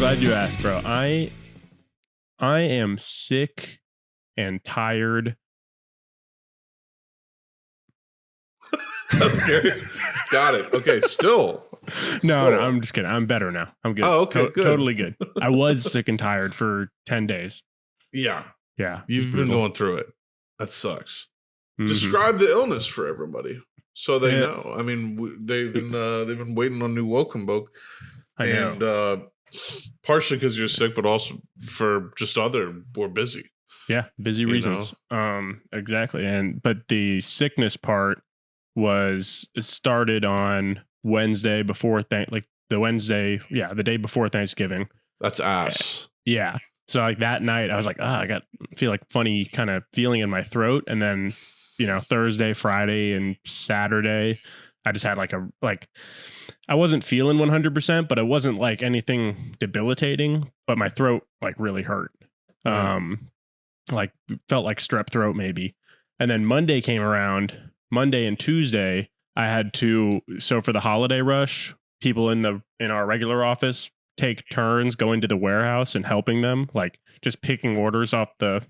glad you asked, bro. I am sick and tired. Okay. Got it. Okay, still. No, I'm just kidding. I'm better now. I'm good. Oh, okay, good. Totally good. I was sick and tired for 10 days. Yeah. Yeah. You've been going through it. That sucks. Mhm. Describe the illness for everybody so they know. I mean, they've been waiting on new Wokenboke. I know. And partially because you're sick, but also for just we're busy. Yeah, busy reasons. Exactly. But the sickness part it started on Wednesday before the day before Thanksgiving. That's ass. Yeah. So like that night I was like, feel like funny kind of feeling in my throat. And then, Thursday, Friday, and Saturday, I just had I wasn't feeling 100%, but it wasn't like anything debilitating, but my throat like really hurt. Like felt like strep throat maybe. And then Monday came around. Monday and Tuesday, I had so for the holiday rush, people in our regular office take turns going to the warehouse and helping them, like just picking orders off the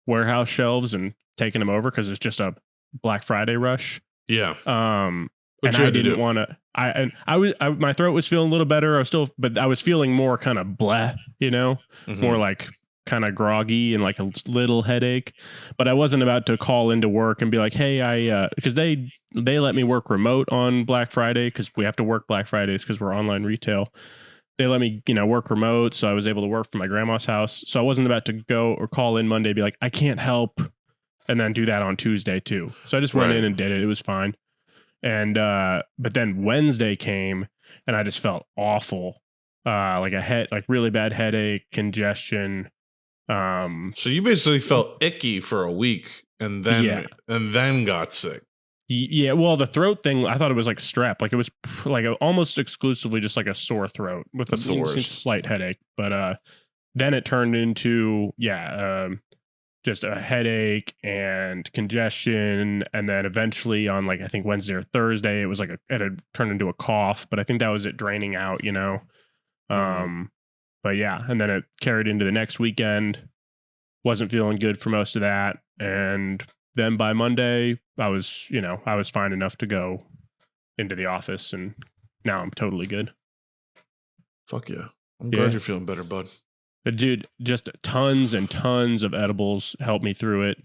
warehouse shelves and taking them over because it's just a Black Friday rush. Yeah. And I didn't want to. My throat was feeling a little better. But I was feeling more kind of blah, more like kind of groggy and like a little headache. But I wasn't about to call into work and be like, hey, because they let me work remote on Black Friday because we have to work Black Fridays because we're online retail. They let me, work remote. So I was able to work from my grandma's house. So I wasn't about to go or call in Monday, be like, I can't help. And then do that on Tuesday too. So I just went in and did it. It was fine. And, but then Wednesday came and I just felt awful. Like really bad headache, congestion. So you basically felt icky for a week and then got sick. Yeah, well, the throat thing, I thought it was like strep. Like it was like almost exclusively just like a sore throat with a slight headache. But then it turned into just a headache and congestion, and then eventually on I think Wednesday or Thursday, it was it had turned into a cough. But I think that was it draining out, But yeah, and then it carried into the next weekend. Wasn't feeling good for most of that, and then by Monday, I was fine enough to go into the office, and now I'm totally good. Fuck yeah. I'm glad you're feeling better, bud. Dude, just tons and tons of edibles helped me through it.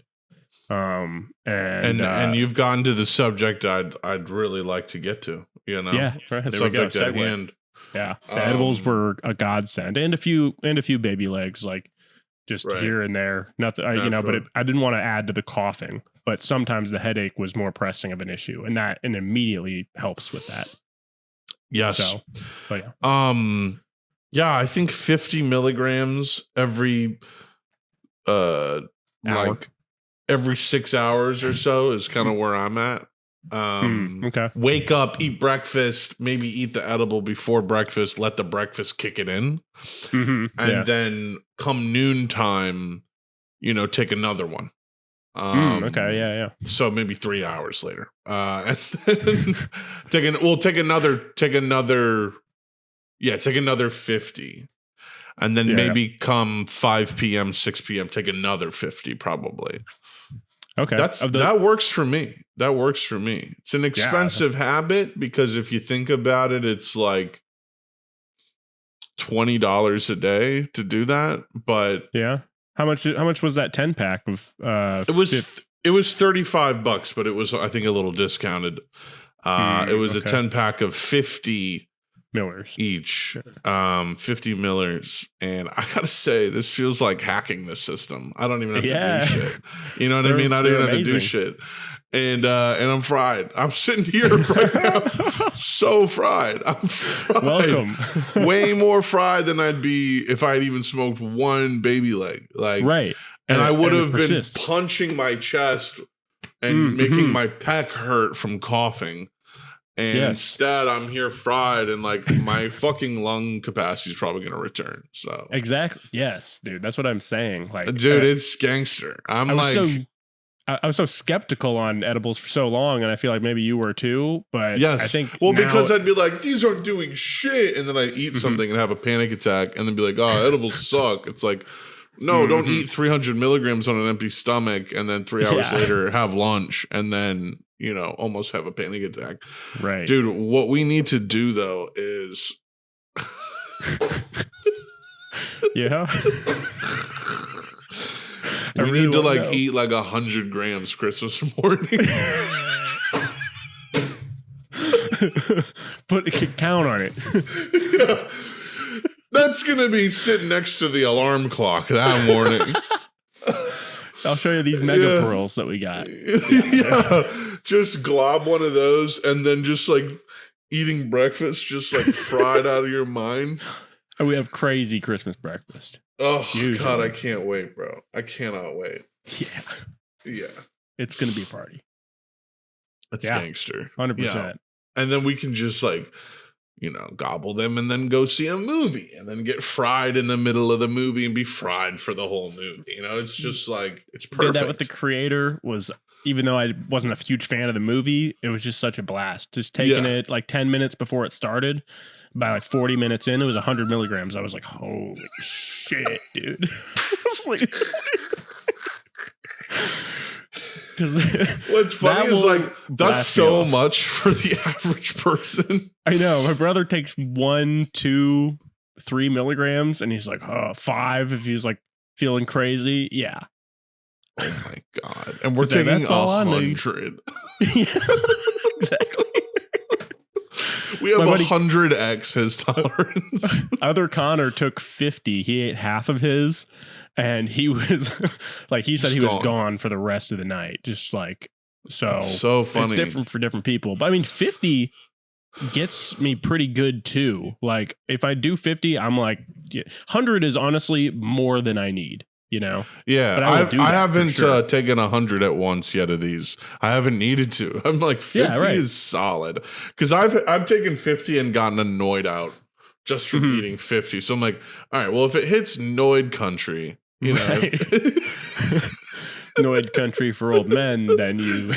And you've gotten to the subject I'd really like to get to, Yeah, right. The subject at hand. Yeah. The edibles were a godsend, and a few baby legs, like just here and there. Nothing, but I didn't want to add to the coughing. But sometimes the headache was more pressing of an issue, and immediately helps with that. Yes. So, but yeah. Yeah, I think 50 milligrams every every 6 hours or so is kind of where I'm at. Okay. Wake up, eat breakfast, maybe eat the edible before breakfast, let the breakfast kick it in. And then come noontime, take another one. Okay, yeah. So maybe 3 hours later. And then take another 50. And then maybe come 5 p.m., 6 p.m., take another 50 probably. Okay. That works for me. It's an expensive habit because if you think about it, it's like $20 a day to do that. But yeah, how much was that 10 pack of? It was $35, but it was, I think, a little discounted. It was a 10 pack of 50 millers each, 50 millers, and I gotta say, this feels like hacking the system. I don't even have to do shit. You know what I mean? I don't even have to do shit, and I'm fried. I'm sitting here right now, so fried. I'm fried. Welcome. Way more fried than I'd be if I'd even smoked one baby leg. Right, and I would have been punching my chest and making my pec hurt from coughing. And instead, I'm here fried, and my fucking lung capacity is probably going to return. So exactly, yes, dude, that's what I'm saying. Dude, it's gangster. I was so skeptical on edibles for so long, and I feel like maybe you were too. But yes, I think because I'd be like, these aren't doing shit, and then I'd eat something and have a panic attack, and then be like, oh, edibles suck. It's like, no, don't eat 300 milligrams on an empty stomach, and then 3 hours later have lunch, and then almost have a panic attack. Right, dude. What we need to do though is, yeah. We need to eat 100 grams Christmas morning. Count on it. Yeah. That's gonna be sitting next to the alarm clock that morning. I'll show you these mega pearls that we got. Yeah. Just glob one of those and then just eating breakfast just fried out of your mind. And we have crazy Christmas breakfast. Oh, usually. God, I can't wait, bro. I cannot wait. Yeah. It's going to be a party. That's gangster. 100%. Yeah. And then we can just gobble them and then go see a movie and then get fried in the middle of the movie and be fried for the whole movie. It's just it's perfect. Did that with The Creator. Even though I wasn't a huge fan of the movie, it was just such a blast. Just taking it 10 minutes before it started. By 40 minutes in, it was 100 milligrams. I was like, holy shit, dude. What's funny is that's so much for the average person. I know. My brother takes 1, 2, 3 milligrams, and he's like, 5 if he's feeling crazy. Yeah. Oh my God. And we're taking 100. Yeah, exactly. We have 100x his tolerance. Other Connor took 50. He ate half of his, and he was he said he was gone for the rest of the night. Just so. It's so funny. It's different for different people. But I mean, 50 gets me pretty good too. If I do 50, I'm 100 is honestly more than I need. Yeah, but I haven't taken 100 at once yet of these. I haven't needed to. I'm 50 is solid because I've taken 50 and gotten annoyed out just from eating 50. So I'm all right, well, if it hits noid country, noid country for old men, then you.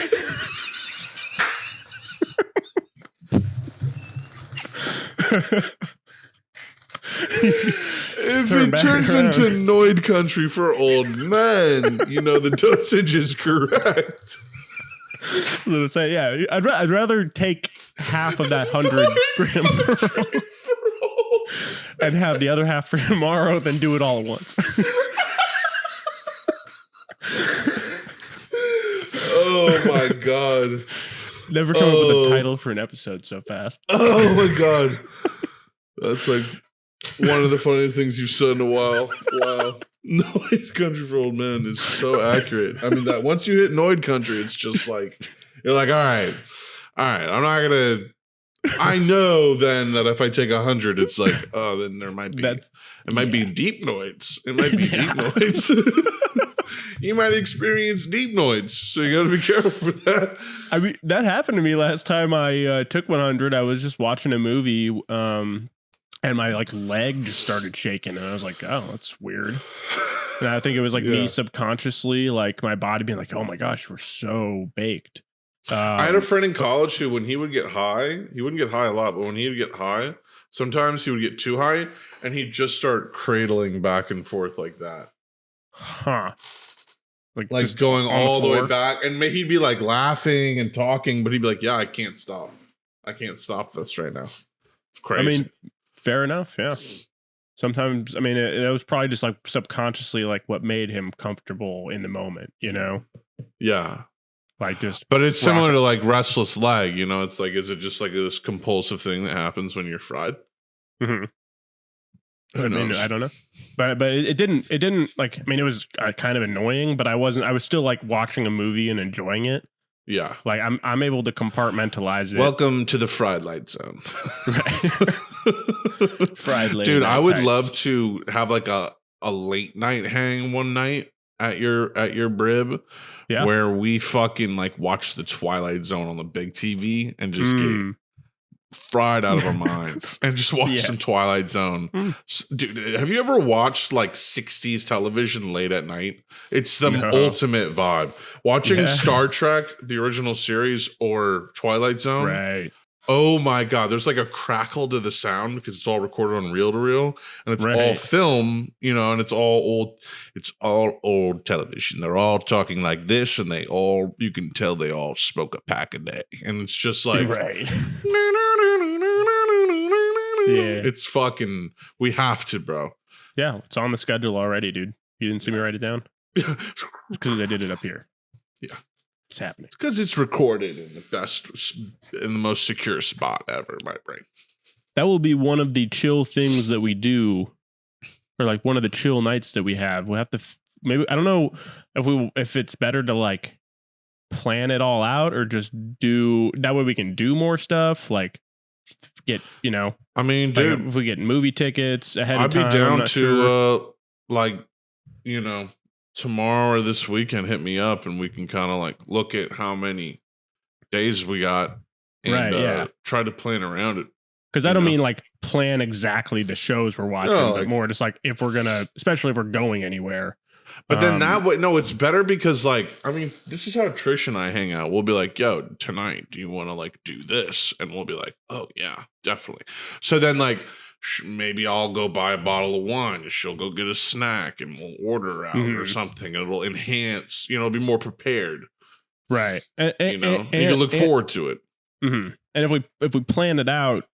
If it turns into noid country for old men, the dosage is correct. I was gonna say, yeah, I'd rather take half of that 100 gram pearl and have the other half for tomorrow than do it all at once. Oh my God. Never come up with a title for an episode so fast. Oh my God. That's one of the funniest things you've said in a while. Wow. Noid country for old men is so accurate. I mean, that once you hit noid country, it's just you're all right, I'm not going to, I know then that if I take 100, it's then there might be, be deep noids. It might be deep noids. You might experience deep noids. So you got to be careful for that. I mean, that happened to me last time I took 100. I was just watching a movie, and my leg just started shaking, and I was like, "Oh, that's weird." And I think it was me subconsciously, my body being like, "Oh my gosh, we're so baked." I had a friend in college who, when he would get high, he wouldn't get high a lot, but when he would get high, sometimes he would get too high, and he'd just start cradling back and forth like that. Huh? Just going all the way back, and he'd be laughing and talking, but he'd be like, "Yeah, I can't stop. I can't stop this right now." It's crazy. I mean. Fair enough, yeah. Sometimes, I mean, it was probably just subconsciously what made him comfortable in the moment, Yeah. But it's similar to restless leg, it's is it just this compulsive thing that happens when you're fried? Mm-hmm. I don't know. But it didn't it was kind of annoying, but I was still watching a movie and enjoying it. Yeah. I'm able to compartmentalize it. Welcome to the fried light zone. Fried late. Dude, I would love to have a late night hang one night at your brib. Yeah. Where we fucking watch the Twilight Zone on the big TV and just get fried out of our minds and just watch some Twilight Zone. Dude, have you ever watched like 60s television late at night? It's the ultimate vibe. Watching Star Trek, the original series, or Twilight Zone. Right. Oh my God, there's like a crackle to the sound because it's all recorded on reel to reel and it's all film, and it's all old television. They're all talking like this and you can tell they all smoke a pack a day. And it's just like, it's fucking, we have to, bro. Yeah, it's on the schedule already, dude. You didn't see me write it down? It's because I did it up here. Yeah. It's happening. It's because it's recorded in the most secure spot ever in my brain. That will be one of the chill things that we do, or like one of the chill nights that we have. We'll have to maybe, I don't know if it's better to like plan it all out or just do that way we can do more stuff. Like get, I mean, dude, like if we get movie tickets ahead of time. I'd be down to tomorrow or this weekend, hit me up and we can kind of like look at how many days we got and try to plan around it. Because I don't mean like plan exactly the shows we're watching, but more just like if we're gonna, especially if we're going anywhere. But then that way, no, it's better because like, I mean, this is how Trish and I hang out. We'll be like, yo, tonight, do you want to like do this? And we'll be like, oh yeah, definitely. So then like, maybe I'll go buy a bottle of wine and she'll go get a snack and we'll order out or something. It'll enhance, it'll be more prepared. Right. And you can look forward to it. Mm-hmm. And if we plan it out,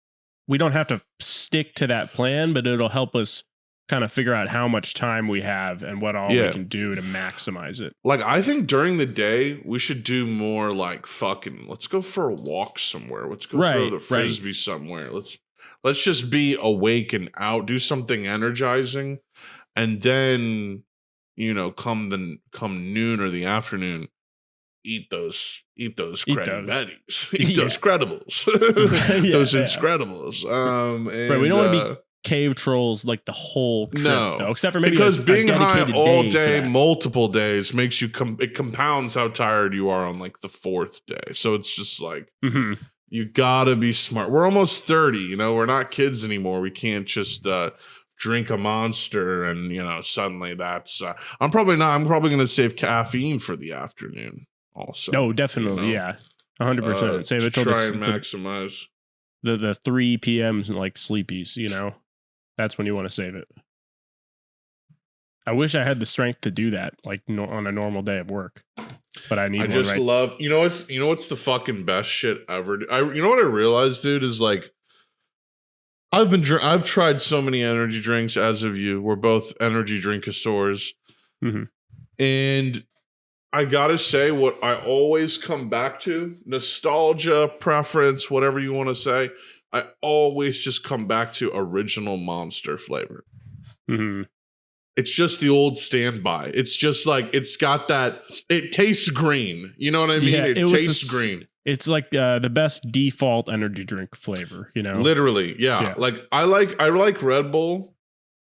we don't have to stick to that plan, but it'll help us kind of figure out how much time we have and what all we can do to maximize it. Like, I think during the day, we should do more like fucking, let's go for a walk somewhere. Let's go throw the Frisbee somewhere. Let's just be awake and out, do something energizing. And then, come noon or the afternoon, eat those Credibles. Eat those Credibles. Those Incredibles. We don't want to be cave trolls like the whole trip, though, except for maybe because being high all day, multiple days makes you it compounds how tired you are on like the fourth day. So it's just like you gotta be smart. We're almost 30, we're not kids anymore. We can't just drink a Monster and suddenly that's I'm probably gonna save caffeine for the afternoon also. No, definitely. Yeah, 100%. Save it till try and maximize the 3 p.m.s and like sleepies, that's when you want to save it. I wish I had the strength to do that, like on a normal day of work, but I love. What's the fucking best shit ever? What I realized, dude, is like I've tried so many energy drinks. As of you, we're both energy drinkers, and I gotta say, what I always come back to, nostalgia, preference, whatever you want to say, I always just come back to original Monster flavor. It's just the old standby. It's just like, it's got that, it tastes green. You know what I mean? Yeah, it tastes green. It's like the best default energy drink flavor, Literally, yeah. Like I like Red Bull,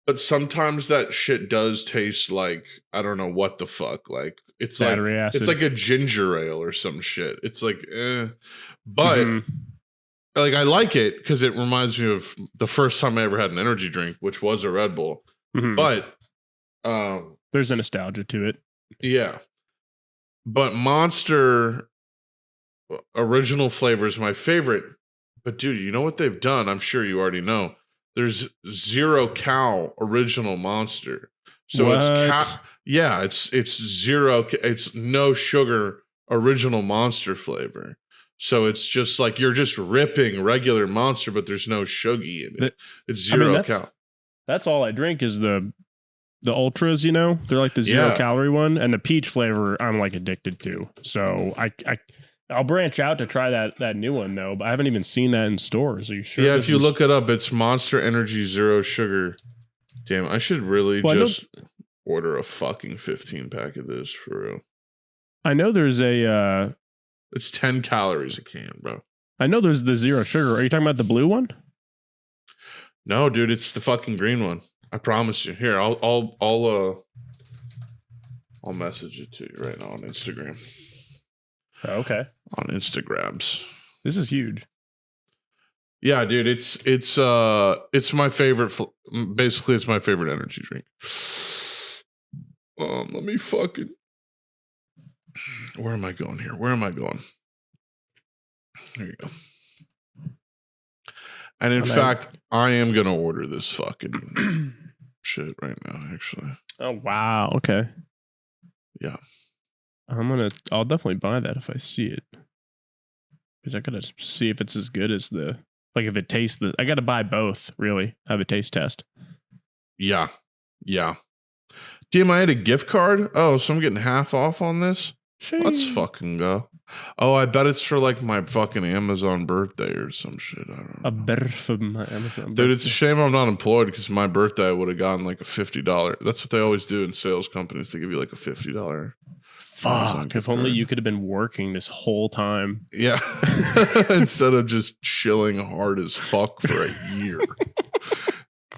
but sometimes that shit does taste like, I don't know what the fuck. Like it's battery acid. It's like a ginger ale or some shit. It's like, but like I like it because it reminds me of the first time I ever had an energy drink, which was a Red Bull. But there's a nostalgia to it. Yeah. But Monster original flavor is my favorite. But dude, you know what they've done? I'm sure you already know. There's 0 cal original Monster. So what? it's zero. It's no sugar original Monster flavor. So it's just like you're just ripping regular Monster, but there's no sugary in it. It's 0 cal. That's all I drink is the ultras. They're like the 0 calorie one, and the peach flavor I'm like addicted to. So I'll branch out to try that new one though, but I haven't even seen that in stores. Are you sure? Yeah, if you look it up, it's Monster Energy 0 sugar. Damn, I should really order a fucking 15 pack of this for real. I know there's a it's 10 calories a can, bro. I know there's the 0 sugar. Are you talking about the blue one? No, dude, it's the fucking green one. I promise you. Here, I'll message it to you right now on Instagram. Okay. On Instagrams. This is huge. Yeah, dude, it's my favorite. Basically, it's my favorite energy drink. Let me fucking. Where am I going here? Where am I going? There you go. And in fact, I am gonna order this fucking shit right now. Actually. Oh wow. Okay. Yeah. I'll definitely buy that if I see it. Because I gotta see if it's as good as if it tastes I gotta buy both, really. Have a taste test. Yeah. Damn, I had a gift card. Oh, so I'm getting half off on this? Let's fucking go. Oh, I bet it's for like my fucking Amazon birthday or some shit. I don't know. A better for my Amazon birthday. Dude, it's a shame I'm not employed because my birthday I would have gotten like a $50. That's what they always do in sales companies. They give you like a $50. Fuck, if only you could have been working this whole time. Yeah. Instead of just chilling hard as fuck for a year.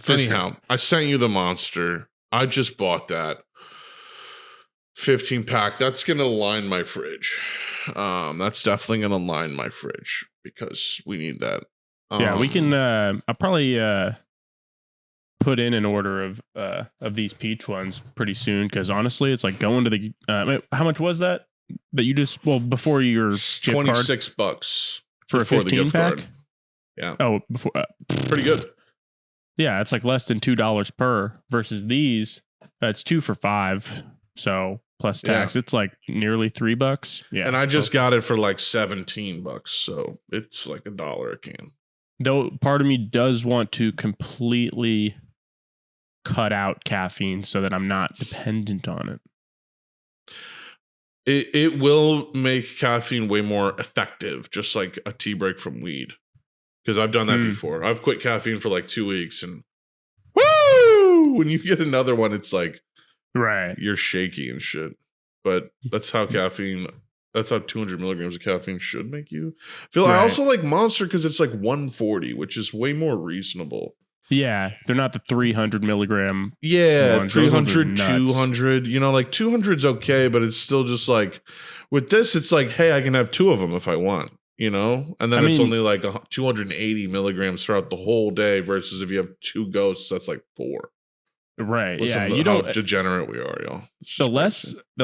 Anyhow, sure. I sent you the Monster. I just bought that 15 pack. That's going to line my fridge. That's definitely going to line my fridge because we need that. Yeah, we can, I'll probably put in an order of these peach ones pretty soon because honestly, it's like going to the, how much was that you just, before your $26 for a 15 pack? Card. Yeah. Oh, before, pretty good. Yeah, it's like less than $2 per versus these. It's 2 for $5. So plus tax, it's like nearly $3. Yeah. And I just got it for like $17. So it's like $1 a can. Though part of me does want to completely cut out caffeine so that I'm not dependent on it. It will make caffeine way more effective, just like a tea break from weed. Because I've done that before. I've quit caffeine for like 2 weeks and woo! When you get another one, it's like you're shaky and shit. But that's how 200 milligrams of caffeine should make you feel. I also like Monster because it's like 140, which is way more reasonable. Yeah, they're not the 300 milligram. Yeah, ones. 300, 200. You know, like 200's okay, but it's still just like with this, it's like, hey, I can have 2 of them if I want. You know, and then it's only like 280 milligrams throughout the whole day versus if you have 2 ghosts, that's like 4. Right. Listen yeah. How degenerate we are, y'all. The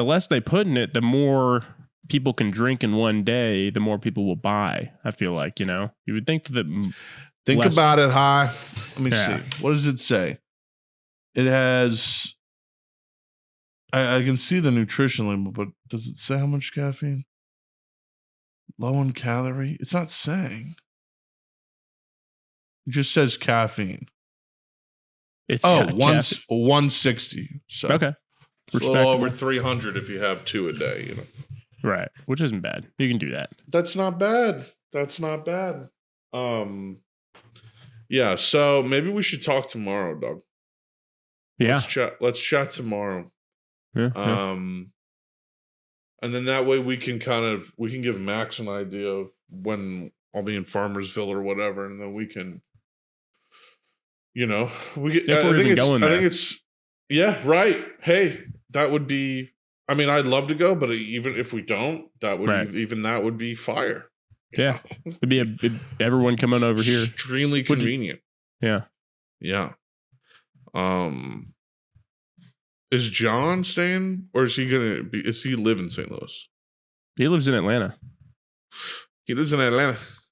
less they put in it, the more people can drink in one day, the more people will buy. I feel like, you would think that. Think about it, Hi. Let me see. What does it say? It has. I can see the nutrition label, but does it say how much caffeine? Low in calorie? It's not saying. It just says caffeine. It's 160. So okay. It's a little over 300 if you have 2 a day, Right. Which isn't bad. You can do that. That's not bad. Yeah, so maybe we should talk tomorrow, dog. Yeah. Let's chat tomorrow. Yeah. And then that way we can give Max an idea of when I'll be in Farmersville or whatever, and then we can, I think it's right. Hey, that would be. I mean, I'd love to go, but even if we don't, that would be fire. Yeah, it'd be everyone coming over here. Extremely convenient. Yeah. Is John staying, or is he gonna be? Is he live in St. Louis? He lives in Atlanta.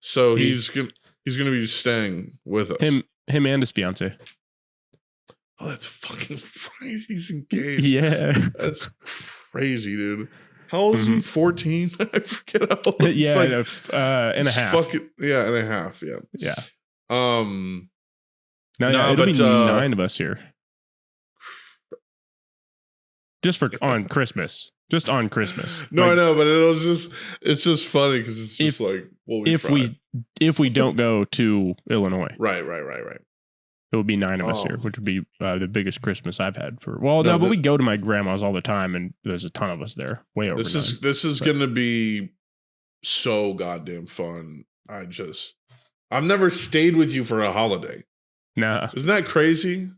So he's gonna be staying with us. Him and his fiance. Oh, that's fucking right. He's engaged. Yeah, that's crazy, dude. How old is he? 14? I forget how old. Yeah, like, and a half. And a half. Yeah. Yeah. It'll be 9 of us here. Just on Christmas. Just on Christmas. No, I know, but it's just funny because it's just if we don't go to Illinois. Right. It would be 9 of us here, which would be the biggest Christmas I've had for. Well, no, but we go to my grandma's all the time, and there's a ton of us there. Way over. This is gonna be so goddamn fun. I've never stayed with you for a holiday. Nah. Isn't that crazy?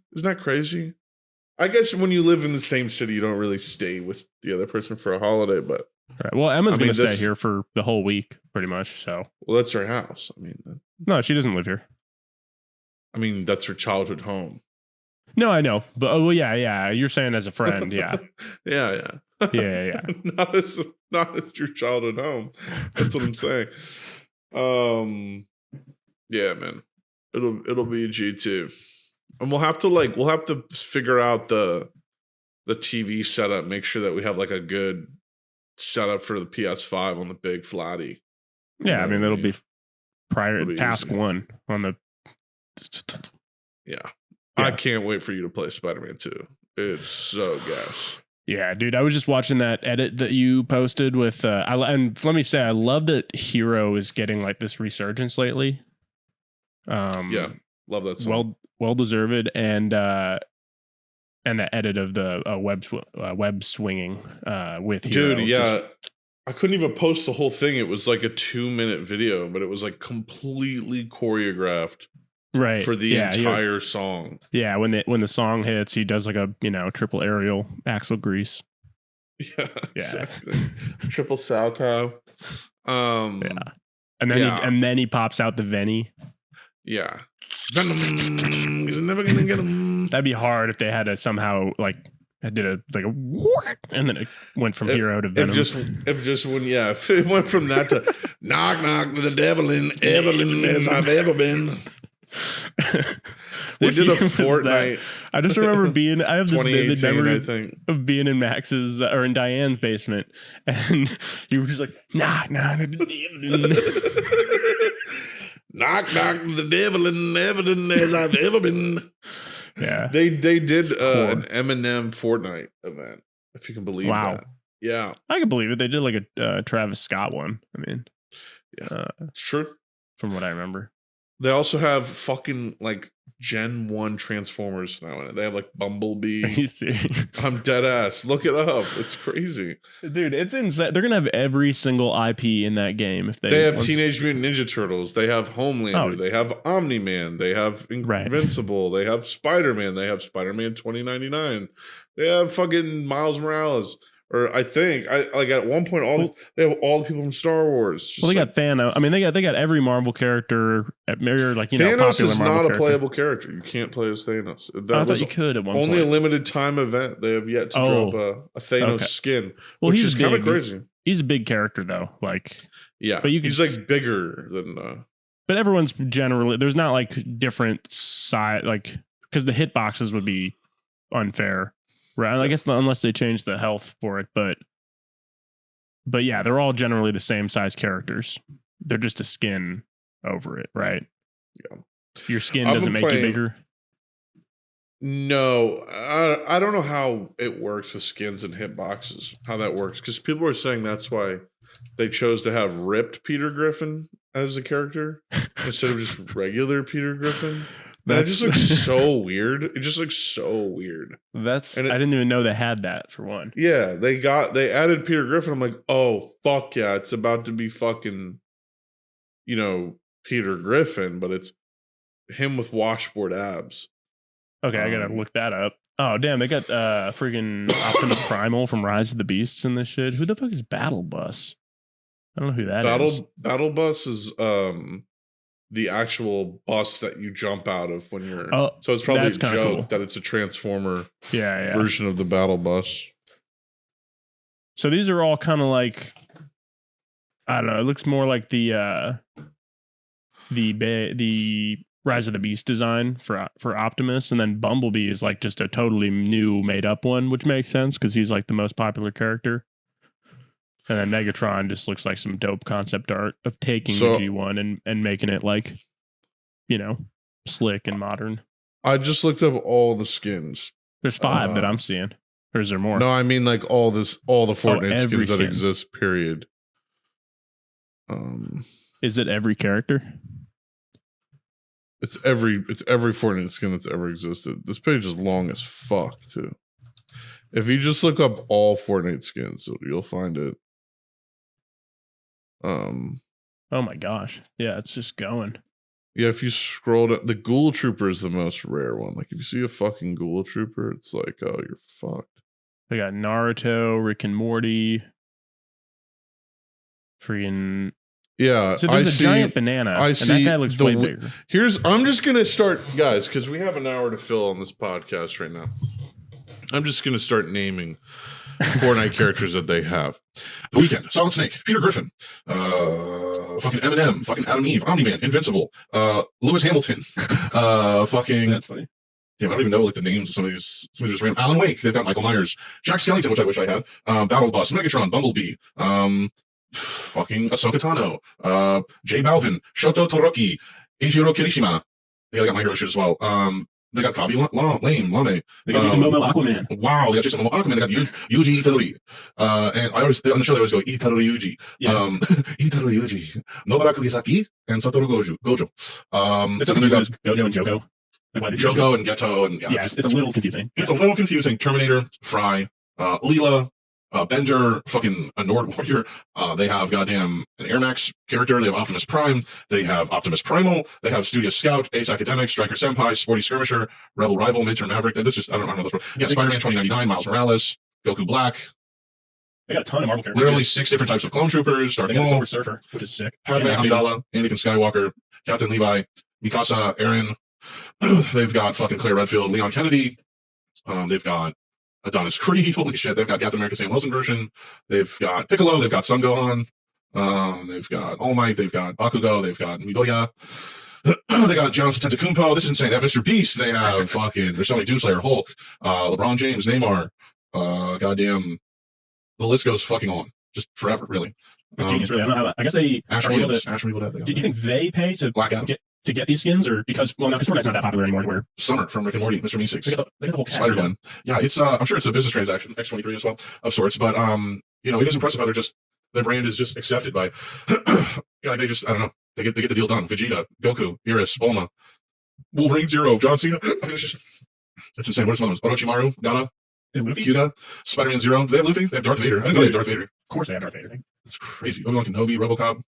I guess when you live in the same city, you don't really stay with the other person for a holiday, but Right. Well, Emma's going to stay here for the whole week, pretty much. So. Well, that's her house. I mean. No, she doesn't live here. I mean, that's her childhood home. No, I know, but yeah. You're saying as a friend, yeah. yeah. Not as your childhood home. That's what I'm saying. Yeah, man. It'll be a G2. And we'll have to figure out the TV setup, make sure that we have like a good setup for the PS5 on the big flatty. Yeah, I mean it'll be task easy. 1 on the. Yeah. I can't wait for you to play Spider-Man 2. It's so gas. Yeah, dude. I was just watching that edit that you posted with. And let me say, I love that Hero is getting like this resurgence lately. Yeah, love that song. Well deserved, and the edit of the web swinging with Hero. Dude, yeah. I couldn't even post the whole thing. It was like a 2-minute video, but it was like completely choreographed. Right. For the entire song. Yeah, when the song hits, he does like a, triple aerial axle grease. Yeah. Exactly. Triple Salchow. Yeah. And then he pops out the Venny. Yeah. Venom is never gonna get him. That'd be hard if they had to somehow like did a and then it went from Hero to Venom. If it went from that to knock knock to the devil in Evelyn as I've ever been. They did a Fortnite. I just remember I have this vivid memory I think. of being in Max's or in Diane's basement, and you were just like, knock, knock, knock, knock, the devil in Evelyn as I've ever been. Yeah, they did an Eminem Fortnite event, if you can believe that. Yeah, I can believe it. They did like a Travis Scott one. I mean, yeah, it's true from what I remember. They also have fucking like Gen 1 Transformers now in it. They have like Bumblebee. Are you serious? I'm dead ass. Look it up. It's crazy. Dude, it's insane. They're going to have every single IP in that game. If they have Teenage Mutant Ninja Turtles. They have Homelander. They have Omni-Man. They have Invincible. They have Spider-Man. They have Spider-Man 2099. They have fucking Miles Morales. Or I think at one point they have all the people from Star Wars. Well, they got Thanos. I mean, they got every Marvel character. Thanos is not a playable character. You can't play as Thanos. I thought you could at one point. Only a limited time event. They have yet to drop a Thanos skin, which is kind of crazy. He's a big character though. Like, yeah, but he's like bigger than. But everyone's generally there's not like different side because the hitboxes would be unfair. Right, I guess unless they change the health for it, but yeah, they're all generally the same size characters. They're just a skin over it, right? Yeah, your skin doesn't make you bigger. No, I don't know how it works with skins and hitboxes. How that works because people are saying that's why they chose to have ripped Peter Griffin as a character instead of just regular Peter Griffin. That just looks so weird. It just looks so weird. I didn't even know they had that for one. Yeah, they added Peter Griffin. I'm like, oh fuck yeah, it's about to be fucking, Peter Griffin, but it's him with washboard abs. Okay, I gotta look that up. Oh damn, they got freaking Optimus Primal from Rise of the Beasts in this shit. Who the fuck is Battle Bus? I don't know who that is. Battle Bus is the actual bus that you jump out of when you're. Oh, so it's probably a joke that it's a Transformer version of the Battle Bus. So these are all kind of like, I don't know. It looks more like the Rise of the Beast design for Optimus, and then Bumblebee is like just a totally new made up one, which makes sense because he's like the most popular character. And then Megatron just looks like some dope concept art of taking the G1 and making it like, slick and modern. I just looked up all the skins. There's 5 that I'm seeing. Or is there more? No, I mean like all the Fortnite skins that exist, period. Is it every character? It's every Fortnite skin that's ever existed. This page is long as fuck, too. If you just look up all Fortnite skins, you'll find it. Oh my gosh. Yeah, it's just going. Yeah, if you scroll down, the Ghoul Trooper is the most rare one. Like if you see a fucking Ghoul Trooper, it's like, oh, you're fucked. They got Naruto, Rick and Morty, Freaking. Yeah, so there's a giant banana, and that guy looks way bigger. I'm just gonna start, guys, because we have an hour to fill on this podcast right now. I'm just gonna start naming Fortnite characters that they have. The Weeknd, Solid Snake, Peter Griffin, fucking Eminem, fucking Adam Eve, Omni-Man, Invincible, Lewis Hamilton, fucking. That's funny. Damn, I don't even know like the names of some of these just random. Alan Wake, they've got Michael Myers, Jack Skellington, which I wish I had, Battle Bus, Megatron, Bumblebee, fucking Ahsoka Tano, J Balvin, Shoto Toroki, Eijiro Kirishima. They got my hero shit as well. They got Kabi Lame. They got Jason Momoa, Aquaman. Wow, they got Jason Momoa, Aquaman. They got Yuji Itadori. And I always on the show they always go Itadori Yuji. Yeah. Itadori Yuji, Nobara Kugisaki, and Satoru Gojo. It's so confusing. Gojo and Joko. Like Joko and Geto, and yeah, it's a little confusing. It's a little confusing. Terminator, Fry, Leela, Bender, fucking a Nord Warrior. They have goddamn an Air Max character. They have Optimus Prime. They have Optimus Primal. They have Studious Scout, Ace Academic, Striker Senpai, Sporty Skirmisher, Rebel Rival, Midterm Maverick. This just I don't know those. Yeah, Spider-Man 2099, Miles Morales, Goku Black. They got a ton of Marvel characters. Literally 6 different types of clone troopers. They got Silver Surfer, which is sick. Padme Amidala, Anakin Skywalker, Captain Levi, Mikasa, Aaron. They've got fucking Claire Redfield, Leon Kennedy. They've got Adonis Creed. Holy shit. They've got Captain America Sam Wilson version. They've got Piccolo. They've got Son Gohan. They've got All Might. They've got Bakugo. They've got Midoriya. They got Johnson Tentakumpo. This is insane. They have Mr. Beast. They have fucking, there's so many Doomslayer, Hulk, LeBron James, Neymar. Goddamn. The list goes fucking on. Just forever, really. It's genius, really. I don't know how. I guess they. Ash Williams. Ash Williams. Do you think they pay to get these skins, or because Fortnite's not that popular anymore? Where Summer from Rick and Morty, Mr. Meeseeks, they got the whole Spider Gwen. Yeah, it's I'm sure it's a business transaction, X23 as well, of sorts. But it is impressive how their brand is just accepted by, they just I don't know, they get the deal done. Vegeta, Goku, Iris, Bulma, Wolverine, Zero, John Cena. It's insane. What are some of those? Orochimaru, Gaara, Hyuga, Spider-Man Zero. Do they have Luffy? They have Darth Vader. I didn't know they have Darth Vader. Of course they have Darth Vader. That's crazy. Obi-Wan Kenobi, RoboCop.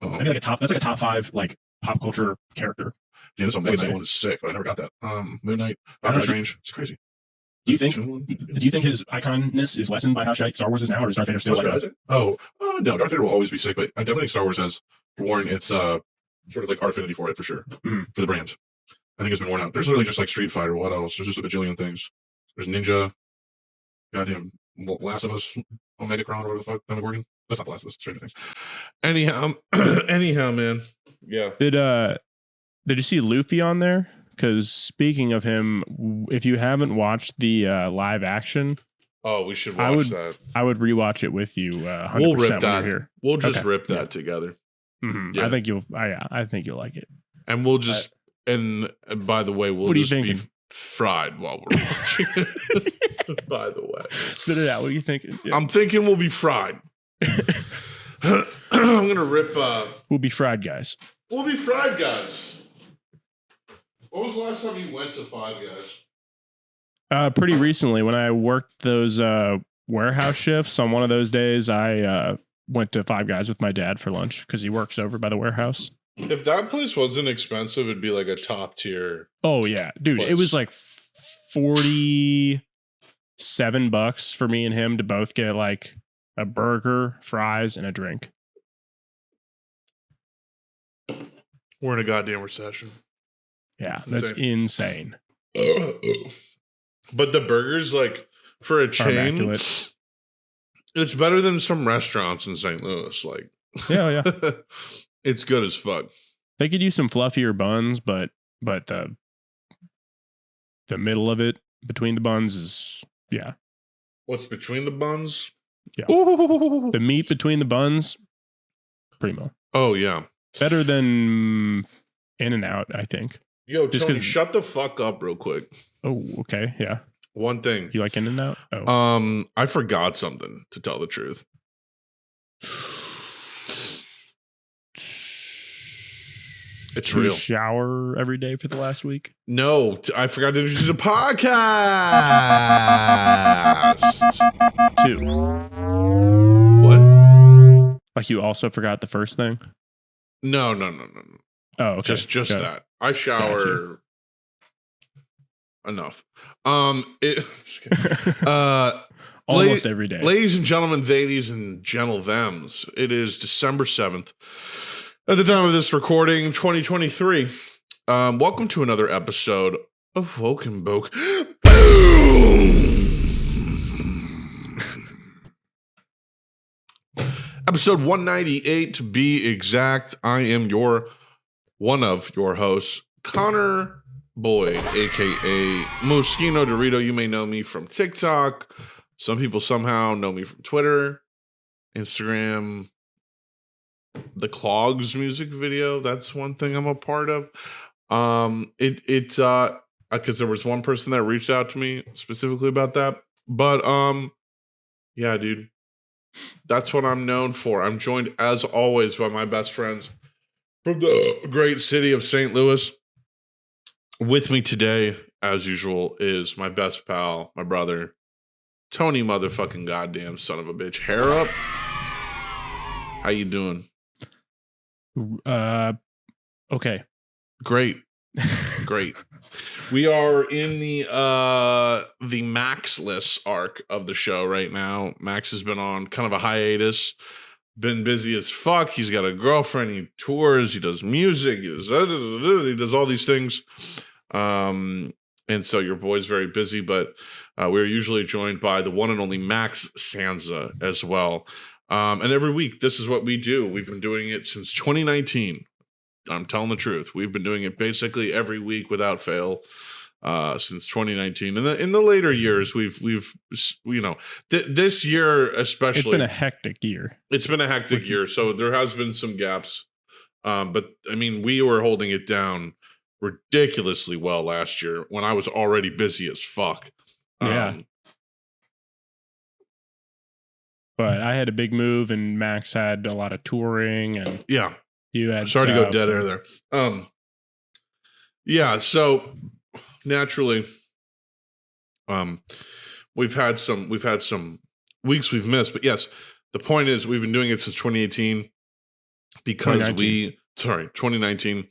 Maybe that's like a top 5 like pop culture character. Yeah, this Omega Knight one is sick, but I never got that. Moon Knight, Doctor Strange. It's crazy. Do you think his iconness is lessened by how shite Star Wars is now, or is Darth Vader still like that? No, Darth Vader will always be sick, but I definitely think Star Wars has worn its sort of like art affinity for it for sure, for the brand. I think it's been worn out. There's literally just like Street Fighter. What else? There's just a bajillion things. There's Ninja. Goddamn, Last of Us, Omegacron, whatever the fuck, Demogorgon. That's not the Last of Us. Stranger Things. Anyhow, man. Yeah. Did you see Luffy on there? Because speaking of him, if you haven't watched the live action, we should watch that. I would rewatch it with you. 100% we'll rip that. Here. We'll just rip that together. Mm-hmm. Yeah. I think you'll like it. And we'll just and by the way, we'll just be fried while we're watching it. By the way, spit it out. What are you thinking? Yeah. I'm thinking we'll be fried. I'm gonna rip. We'll be fried, guys. We'll be fried, guys. What was the last time you went to Five Guys? Pretty recently, when I worked those warehouse shifts. On one of those days, I went to Five Guys with my dad for lunch because he works over by the warehouse. If that place wasn't expensive, it'd be like a top tier. Oh yeah, dude, place. It was like $47 for me and him to both get like a burger, fries, and a drink. We're in a goddamn recession. Yeah, that's insane. But the burgers, like for a chain, it's better than some restaurants in St. Louis. Like, yeah. It's good as fuck. They could use some fluffier buns, but the middle of it between the buns is What's between the buns? Yeah. Ooh. The meat between the buns, primo. Oh yeah, better than In-N-Out, I think. Yo, Tony, shut the fuck up real quick. Oh, okay, yeah. One thing. You like In-N-Out? Oh. I forgot something, to tell the truth. It's real. Shower every day for the last week? No, I forgot to introduce the podcast. 2. What? Like you also forgot the first thing? No. Oh, okay. Just that. I shower enough. almost every day. Ladies and gentlemen, ladies and gentle thems, it is December 7th. At the time of this recording, 2023. Welcome to another episode of Wokenboke. Boom! Episode 198 to be exact. I am one of your hosts, Connor Boyd, aka Moschino Dorito. You may know me from TikTok. Some people somehow know me from Twitter, Instagram, the Clogs music video. That's one thing I'm a part of. Because there was one person that reached out to me specifically about that. But yeah, dude. That's what I'm known for. I'm joined, as always, by my best friends from the great city of St. Louis. With me today, as usual, is my best pal, my brother, Tony motherfucking goddamn son of a bitch. Hair up. How you doing? Okay. Great. Great. We are in the Max-less arc of the show right now. Max has been on kind of a hiatus, been busy as fuck. He's got a girlfriend, he tours, he does music, he does all these things. And so your boy's very busy, but we're usually joined by the one and only Max Sansa as well. And every week, this is what we do. We've been doing it since 2019. I'm telling the truth. We've been doing it basically every week without fail since 2019. And in the later years, we've this year especially, it's been a hectic year. It's been a hectic year, so there has been some gaps. But I mean, we were holding it down ridiculously well last year when I was already busy as fuck. Yeah. But I had a big move, and Max had a lot of touring, and yeah. You had sorry to go dead air there. Yeah, so naturally, we've had some weeks we've missed, but yes, the point is we've been doing it since 2018 because 2019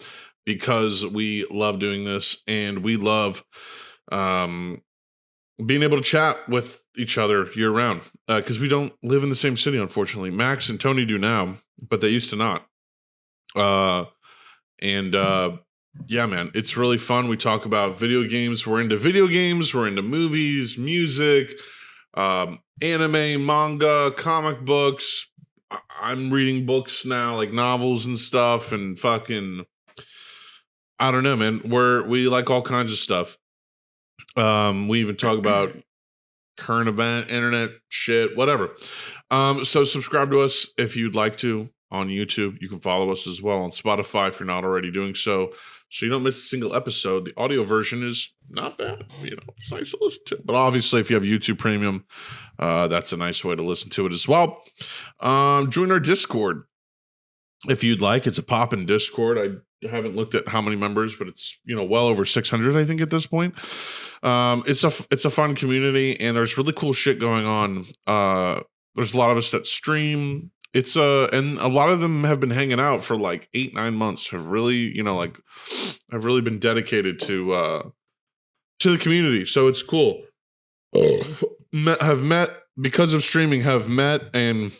because we love doing this and we love being able to chat with each other year round because we don't live in the same city, unfortunately. Max and Tony do now, but they used to not. Yeah, man, it's really fun. We talk about video games. We're into video games. We're into movies, music, anime, manga, comic books. I'm reading books now, like novels and stuff, and fucking, I don't know, man. We like all kinds of stuff. We even talk about current event, internet shit, whatever. So subscribe to us if you'd like to. On YouTube, you can follow us as well on Spotify if you're not already doing so you don't miss a single episode. The audio version is not bad, it's nice to listen to. But obviously, if you have YouTube Premium, that's a nice way to listen to it as well. Join our Discord if you'd like. It's a poppin' Discord. I haven't looked at how many members, but it's well over 600, I think, at this point. It's a fun community, and there's really cool shit going on. There's a lot of us that stream. It's and a lot of them have been hanging out for like 8-9 months, have really, have really been dedicated to the community. So it's cool. Have met because of streaming, have met and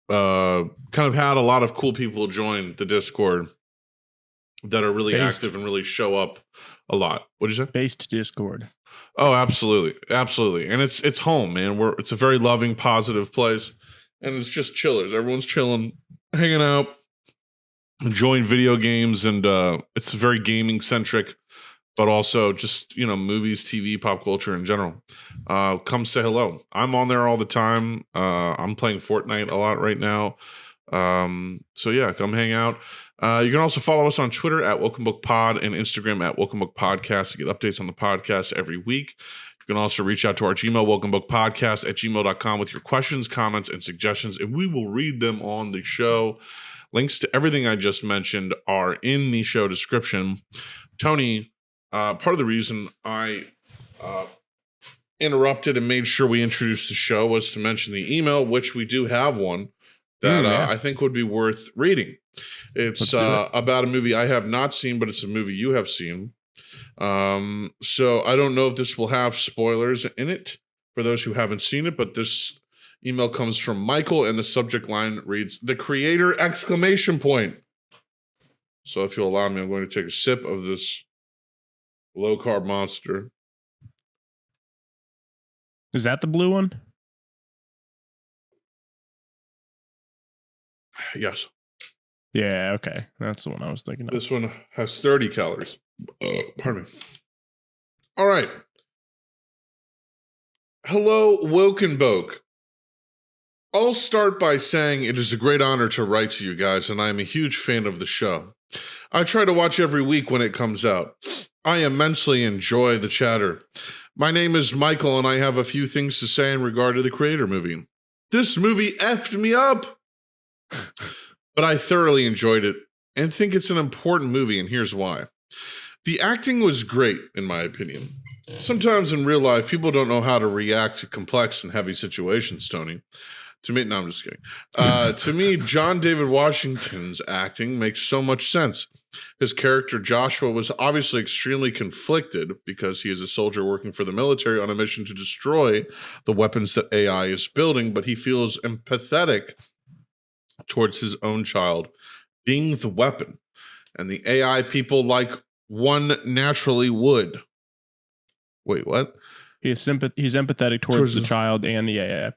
kind of had a lot of cool people join the Discord that are really active and really show up a lot. What did you say? Based Discord. Oh, absolutely. Absolutely. And it's home, man. It's a very loving, positive place. And it's just chillers. Everyone's chilling, hanging out, enjoying video games, and it's very gaming centric, but also just movies, TV, pop culture in general. Come say hello. I'm on there all the time. I'm playing Fortnite a lot right now. So yeah, come hang out. You can also follow us on Twitter at wokenbokepod and Instagram at wokenbokepodcast to get updates on the podcast every week. You can also reach out to our Gmail, wokenbokepodcast@gmail.com, with your questions, comments, and suggestions, and we will read them on the show. Links to everything I just mentioned are in the show description. Tony, part of the reason I interrupted and made sure we introduced the show was to mention the email, which we do have one that I think would be worth reading. It's about a movie I have not seen, but it's a movie you have seen. So I don't know if this will have spoilers in it. for those who haven't seen it, but this email comes from Michael, and the subject line reads, "The creator!" So if you'll allow me, I'm going to take a sip of this low-carb monster. Is that the blue one? Yes. Yeah, okay. That's the one I was thinking of. This one has 30 calories. Pardon me. All right. Hello, wokenboke. I'll start by saying it is a great honor to write to you guys, and I am a huge fan of the show. I try to watch every week when it comes out. I immensely enjoy the chatter. My name is Michael, and I have a few things to say in regard to the Creator movie. This movie effed me up! But I thoroughly enjoyed it, and think it's an important movie, and here's why. The acting was great, in my opinion. Sometimes in real life, people don't know how to react to complex and heavy situations, Tony. To me, no, I'm just kidding. To me, John David Washington's acting makes so much sense. His character, Joshua, was obviously extremely conflicted because he is a soldier working for the military on a mission to destroy the weapons that AI is building, but he feels empathetic towards his own child being the weapon, and the AI people like one naturally would. Wait, what? He's empathetic towards the child and the AI.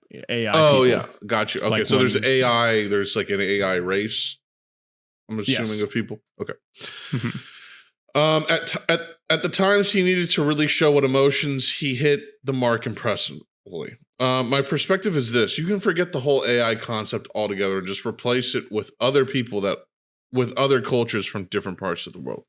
Oh, people. Yeah, got you. Okay, like so there's AI. There's like an AI race. I'm assuming of people. Okay. Mm-hmm. At the times he needed to really show what emotions, he hit the mark impressively. My perspective is this: you can forget the whole AI concept altogether and just replace it with other people with other cultures from different parts of the world.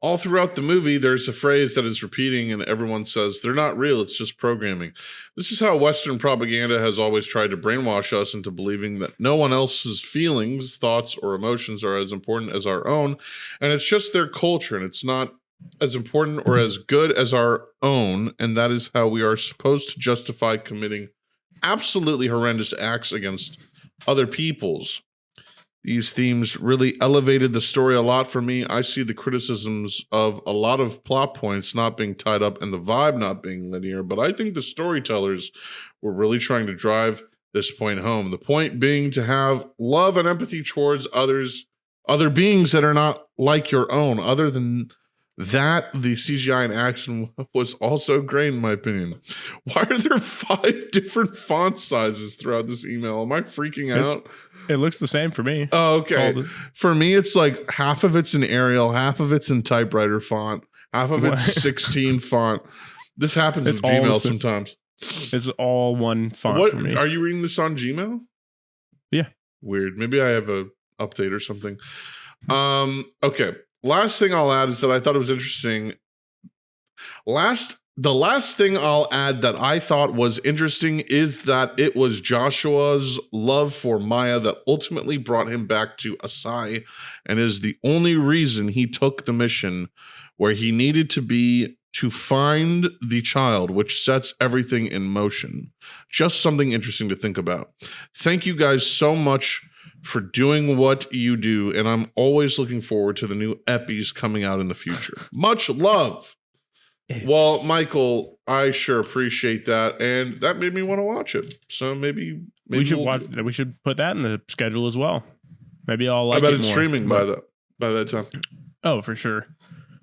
All throughout the movie, there's a phrase that is repeating, and everyone says, "They're not real, it's just programming." This is how Western propaganda has always tried to brainwash us into believing that no one else's feelings, thoughts, or emotions are as important as our own, and it's just their culture, and it's not as important or as good as our own, and that is how we are supposed to justify committing absolutely horrendous acts against other people's. These themes really elevated the story a lot for me. I see the criticisms of a lot of plot points not being tied up and the vibe not being linear, but I think the storytellers were really trying to drive this point home. The point being to have love and empathy towards other beings that are not like your own. Other than that, the CGI and action was also great, in my opinion. Why are there 5 different font sizes throughout this email? Am I freaking out? It looks the same for me. Oh, okay. For me, it's like half of it's in Arial, half of it's in typewriter font, half of it's 16 font. This happens with Gmail sometimes. It's all one font for me. Are you reading this on Gmail? Yeah. Weird. Maybe I have a update or something. Okay. Last thing I'll add is that I thought it was interesting. The last thing I'll add that I thought was interesting is that it was Joshua's love for Maya that ultimately brought him back to Asai, and is the only reason he took the mission where he needed to be to find the child, which sets everything in motion. Just something interesting to think about. Thank you guys so much for doing what you do, and I'm always looking forward to the new epis coming out in the future. Much love. Well, Michael, I sure appreciate that, and that made me want to watch it. So maybe we should watch. We should put that in the schedule as well. Maybe I'll like. I bet it's streaming by that time. Oh, for sure.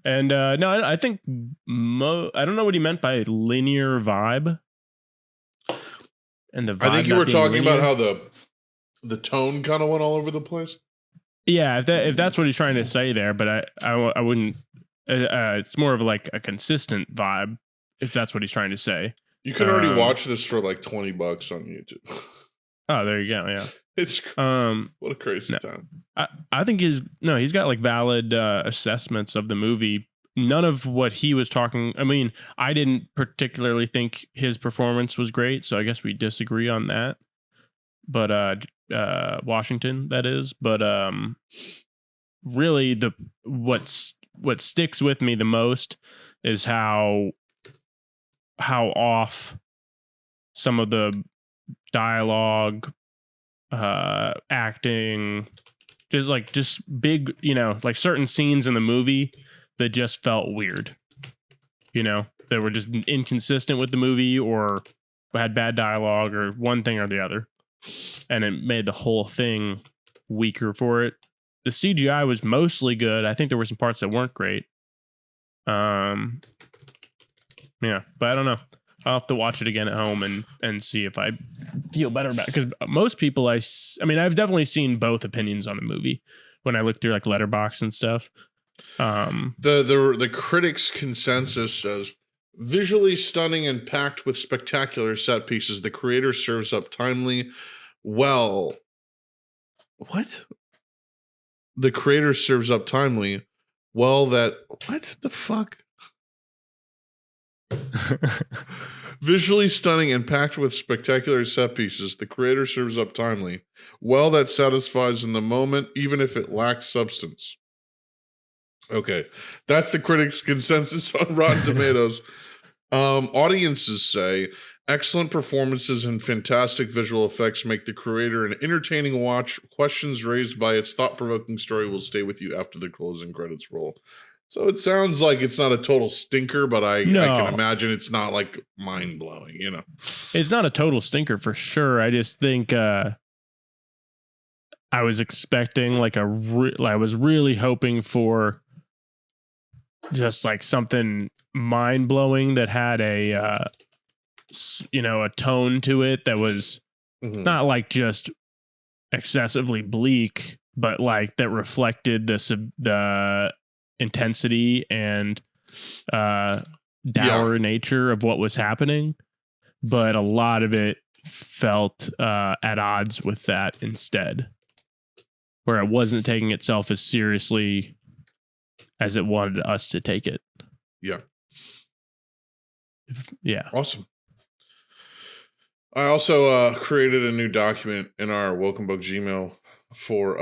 And no, I think I don't know what he meant by linear vibe. And the vibe, I think you were talking about how the tone kind of went all over the place. Yeah, if that's what he's trying to say there, but I wouldn't. It's more of like a consistent vibe, if that's what he's trying to say. You can already watch this for like $20 on YouTube. Oh, there you go. Yeah, it's what a crazy time. I think he's got like valid assessments of the movie. None of what he was talking. I mean, I didn't particularly think his performance was great, so I guess we disagree on that. But Washington, that is. But really, what sticks with me the most is how off some of the dialogue, acting, just big, like certain scenes in the movie that just felt weird, that were just inconsistent with the movie or had bad dialogue or one thing or the other. And it made the whole thing weaker for it. The CGI was mostly good. I think there were some parts that weren't great. Yeah, but I don't know. I'll have to watch it again at home and see if I feel better about it. Because most people, I mean, I've definitely seen both opinions on the movie when I look through like Letterboxd and stuff. The critics' consensus says, visually stunning and packed with spectacular set pieces, the creator serves up timely. Well, what? The creator serves up timely. Well, that what the fuck? Visually stunning and packed with spectacular set pieces, the creator serves up timely. Well, that satisfies in the moment, even if it lacks substance. Okay, that's the critics' consensus on Rotten Tomatoes. Audiences say excellent performances and fantastic visual effects make the creator an entertaining watch. Questions raised by its thought-provoking story will stay with you after the closing credits roll. So it sounds like it's not a total stinker, but I can imagine it's not like mind-blowing, you know. It's not a total stinker for sure. I just think I was expecting like I was really hoping for just like something mind-blowing that had a a tone to it that was not like just excessively bleak, but like that reflected the intensity and dour nature of what was happening. But a lot of it felt at odds with that instead, where it wasn't taking itself as seriously as it wanted us to take it. Yeah. Yeah. Awesome. I also created a new document in our Welcome Book Gmail for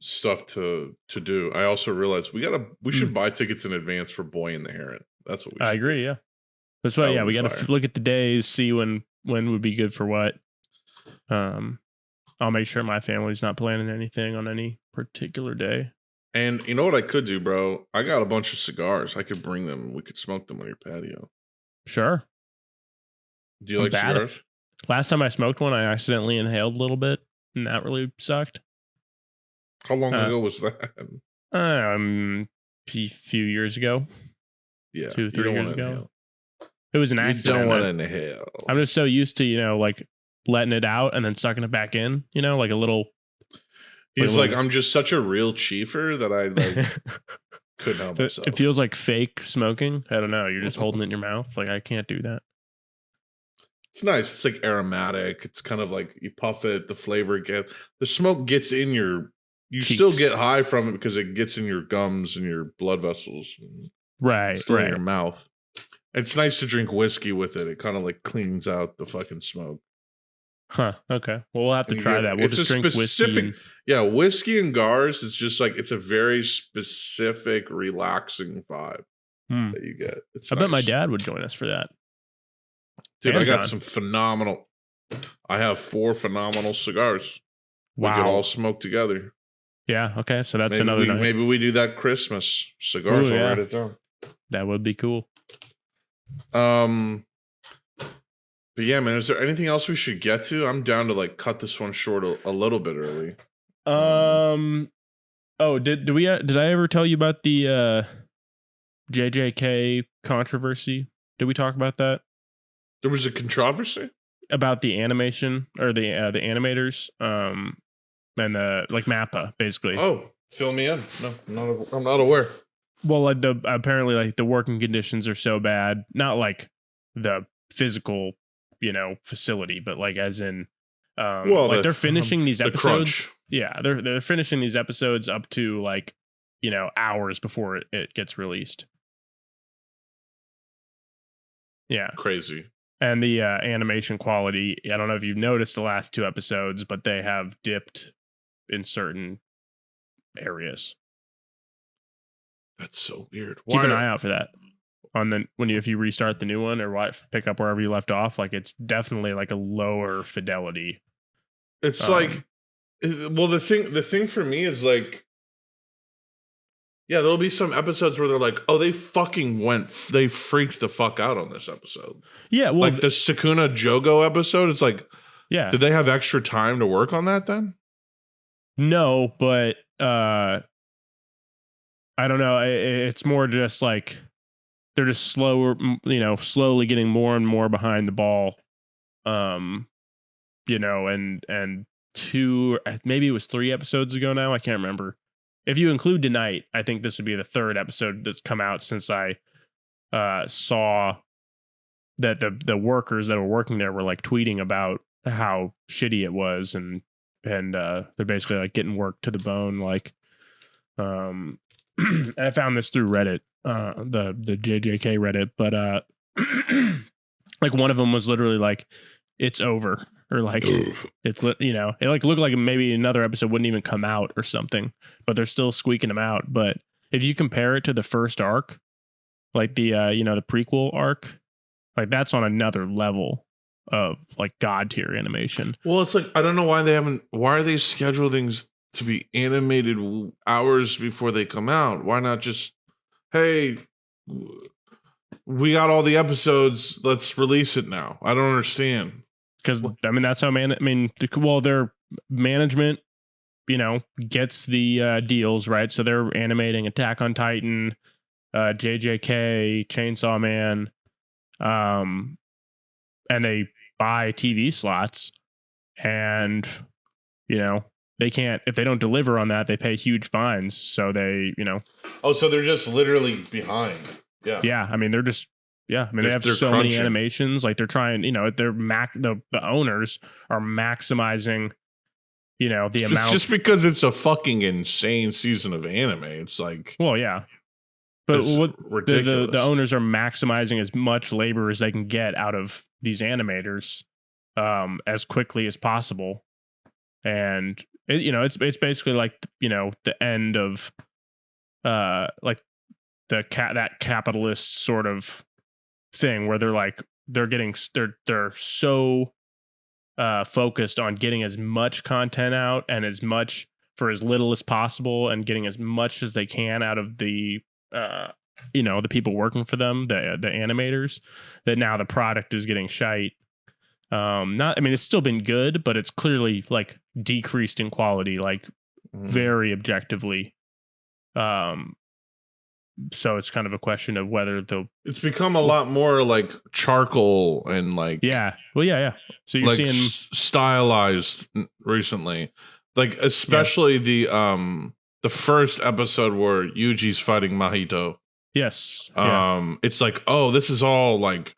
stuff to do. I also realized we should buy tickets in advance for Boy and the Heron. That's what we should. I agree, yeah. That's why we got to look at the days, see when would be good for what. I'll make sure my family's not planning anything on any particular day. And you know what I could do, bro? I got a bunch of cigars. I could bring them. We could smoke them on your patio. Sure. Do you like cigars? Last time I smoked one, I accidentally inhaled a little bit, and that really sucked. How long ago was that? A few years ago. Yeah. 2-3 years ago. Inhale. It was an accident. You don't want to inhale. I'm just so used to, like letting it out and then sucking it back in, like a little. He's like, I'm just such a real chiefer that I couldn't help myself. It feels like fake smoking. I don't know. You're just holding it in your mouth. Like, I can't do that. It's nice. It's like aromatic. It's kind of like you puff it, the flavor the smoke gets in you cheeks. Still get high from it because it gets in your gums and your blood vessels. Right. Still in your mouth. It's nice to drink whiskey with it. It kind of like cleans out the fucking smoke. Huh. Okay. Well, we'll have to try that. We'll just drink whiskey. Whiskey and gars. It's just like it's a very specific, relaxing vibe that you get. I bet my dad would join us for that. Dude, I got some phenomenal. I have 4 phenomenal cigars. Wow. We could all smoke together. Yeah. Okay. So that's another night. Maybe we do that Christmas. Cigars. I'll write it down. That would be cool. But yeah, man, is there anything else we should get to? I'm down to like cut this one short a little bit early. Did I ever tell you about the JJK controversy? Did we talk about that? There was a controversy about the animation or the animators and like MAPPA basically. Oh, fill me in. No, I'm not aware. Well, like apparently like the working conditions are so bad, not like the physical facility, but like as in they're finishing these episodes. Crunch. Yeah, they're finishing these episodes up to like hours before it gets released. Yeah, crazy. And the animation quality, I don't know if you've noticed the last 2 episodes, but they have dipped in certain areas. That's so weird. Keep an eye out for that. If you restart the new one or pick up wherever you left off, like it's definitely like a lower fidelity. It's like, well, the thing for me is like, Yeah, there'll be some episodes where they're like, oh, they freaked the fuck out on this episode. Yeah, well, like the Sakuna Jogo episode, it's like, yeah. Did they have extra time to work on that then? No, but I don't know. It's more just like they're just slowly getting more and more behind the ball. And maybe it was 3 episodes ago now. I can't remember. If you include tonight, I think this would be the 3rd episode that's come out since I saw that the workers that were working there were like tweeting about how shitty it was, and they're basically like getting worked to the bone. Like, and I found this through Reddit, the JJK Reddit, but like one of them was literally like, "It's over," or like, it like looked like maybe another episode wouldn't even come out or something, but they're still squeaking them out. But if you compare it to the first arc, like the the prequel arc, like that's on another level of like god tier animation. Well, it's like, I don't know why are they scheduling things to be animated hours before they come out? Why not just, hey, we got all the episodes, let's release it now? I don't understand. Because I mean, that's how their management, gets the deals, right? So they're animating Attack on Titan, JJK, Chainsaw Man, and they buy TV slots, and they can't, if they don't deliver on that, they pay huge fines. So they, oh, so they're just literally behind. Yeah. I mean, they're just. Yeah, I mean, they have so many animations. Like they're trying, the owners are maximizing, the amount. It's just because it's a fucking insane season of anime. It's like, well, yeah, but what ridiculous. The owners are maximizing as much labor as they can get out of these animators, as quickly as possible, and it's basically like the end of, like that capitalist sort of thing where they're so focused on getting as much content out and as much for as little as possible, and getting as much as they can out of the the people working for them, the animators, that now the product is getting shite. It's still been good, but it's clearly like decreased in quality, like very objectively. So it's kind of a question of whether it's become a lot more like charcoal and like, yeah. Well, yeah. So you're like seeing stylized recently, like especially the first episode where Yuji's fighting Mahito. Yes. It's like, oh, this is all like,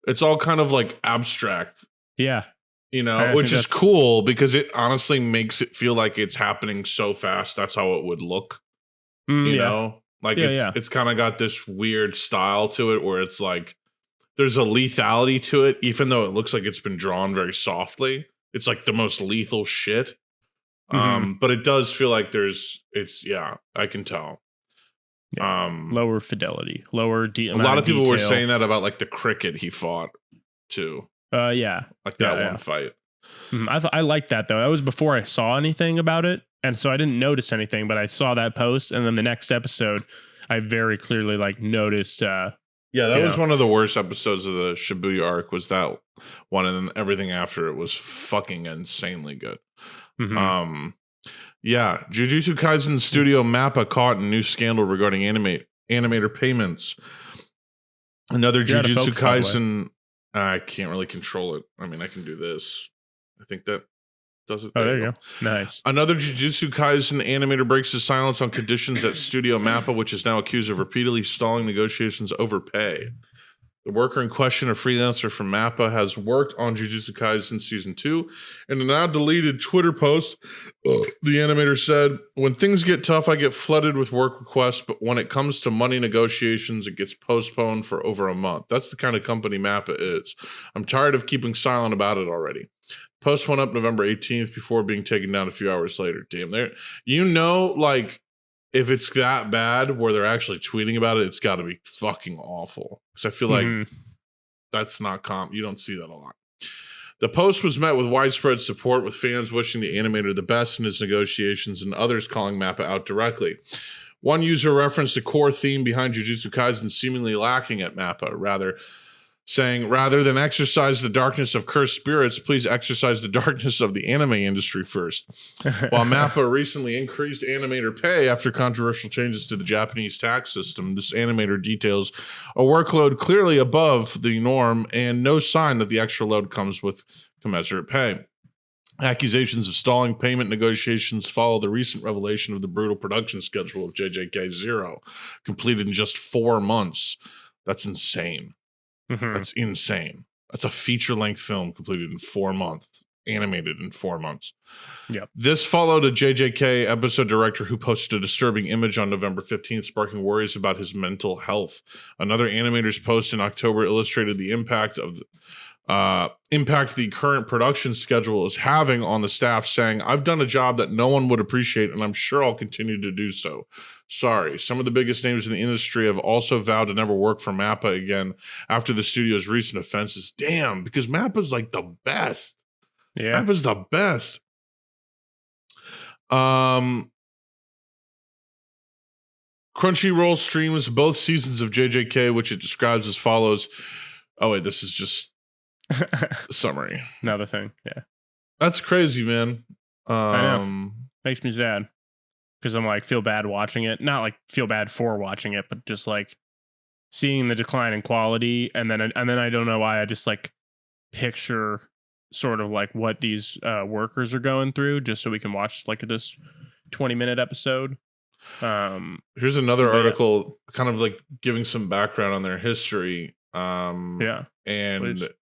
it's all kind of like abstract. Yeah. Which is cool because it honestly makes it feel like it's happening so fast. That's how it would look. You know? Like it's kind of got this weird style to it where it's like there's a lethality to it, even though it looks like it's been drawn very softly. It's like the most lethal shit. But it does feel like I can tell. Lower fidelity, lower a lot of people were saying that about like the cricket he fought too. Like that one fight. I liked that though. That was before I saw anything about it. And so I didn't notice anything, but I saw that post, and then the next episode, I very clearly like noticed. That was one of the worst episodes of the Shibuya arc. Was that one, and then everything after it was fucking insanely good. Jujutsu Kaisen Studio Mappa caught in new scandal regarding animator payments. Another Jujutsu Kaisen. I can't really control it. I mean, I can do this. I think that does it. Oh, there you go. Nice. Another Jujutsu Kaisen animator breaks his silence on conditions at Studio Mappa, which is now accused of repeatedly stalling negotiations over pay. The worker in question, a freelancer from Mappa, has worked on Jujutsu Kaisen Season 2. In a now deleted Twitter post, the animator said, "When things get tough, I get flooded with work requests, but when it comes to money negotiations, it gets postponed for over a month. That's the kind of company Mappa is. I'm tired of keeping silent about it already." Post went up November 18th before being taken down a few hours later. Damn, like, if it's that bad where they're actually tweeting about it, it's got to be fucking awful. Because I feel like that's not you don't see that a lot. The post was met with widespread support, with fans wishing the animator the best in his negotiations and others calling Mappa out directly. One user referenced a core theme behind Jujutsu Kaisen seemingly lacking at MAPPA, saying, rather than exercise the darkness of cursed spirits, please exercise the darkness of the anime industry first. While MAPPA recently increased animator pay after controversial changes to the Japanese tax system, this animator details a workload clearly above the norm and no sign that the extra load comes with commensurate pay. Accusations of stalling payment negotiations follow the recent revelation of the brutal production schedule of JJK 0, completed in just 4 months. That's insane. That's insane. That's a feature-length film completed in 4 months, animated in 4 months. Yep. This followed a JJK episode director who posted a disturbing image on November 15th, sparking worries about his mental health. Another animator's post in October illustrated the impact the current production schedule is having on the staff, saying, I've done a job that no one would appreciate, and I'm sure I'll continue to do so. Sorry. Some of the biggest names in the industry have also vowed to never work for MAPPA again after the studio's recent offenses. Damn, because MAPPA's like the best. Yeah. MAPPA's the best. Crunchyroll streams both seasons of JJK, which it describes as follows. Oh, wait, this is just summary. Another thing. Yeah. That's crazy, man. I know. Makes me sad. Because I'm like, feel bad watching it. Not like feel bad for watching it, but just like seeing the decline in quality. And then I don't know why I just like picture sort of like what these workers are going through just so we can watch like this 20-minute episode. Here's another article kind of like giving some background on their history. Yeah. And please. It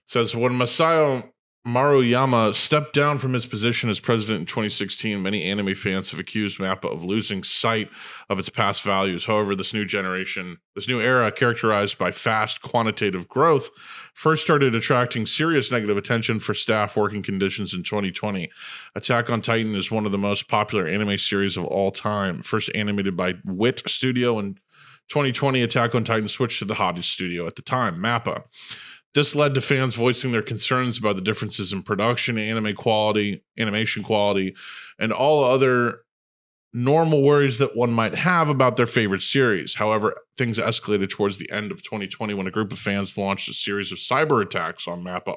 says, when Masayo Maruyama stepped down from his position as president in 2016, many anime fans have accused MAPPA of losing sight of its past values. However, this new era, characterized by fast quantitative growth, first started attracting serious negative attention for staff working conditions in 2020. Attack on Titan is one of the most popular anime series of all time. First animated by Wit Studio in 2020, Attack on Titan switched to the hottest studio at the time, MAPPA. This led to fans voicing their concerns about the differences in production, animation quality, and all other normal worries that one might have about their favorite series. However, things escalated towards the end of 2020 when a group of fans launched a series of cyber attacks on MAPPA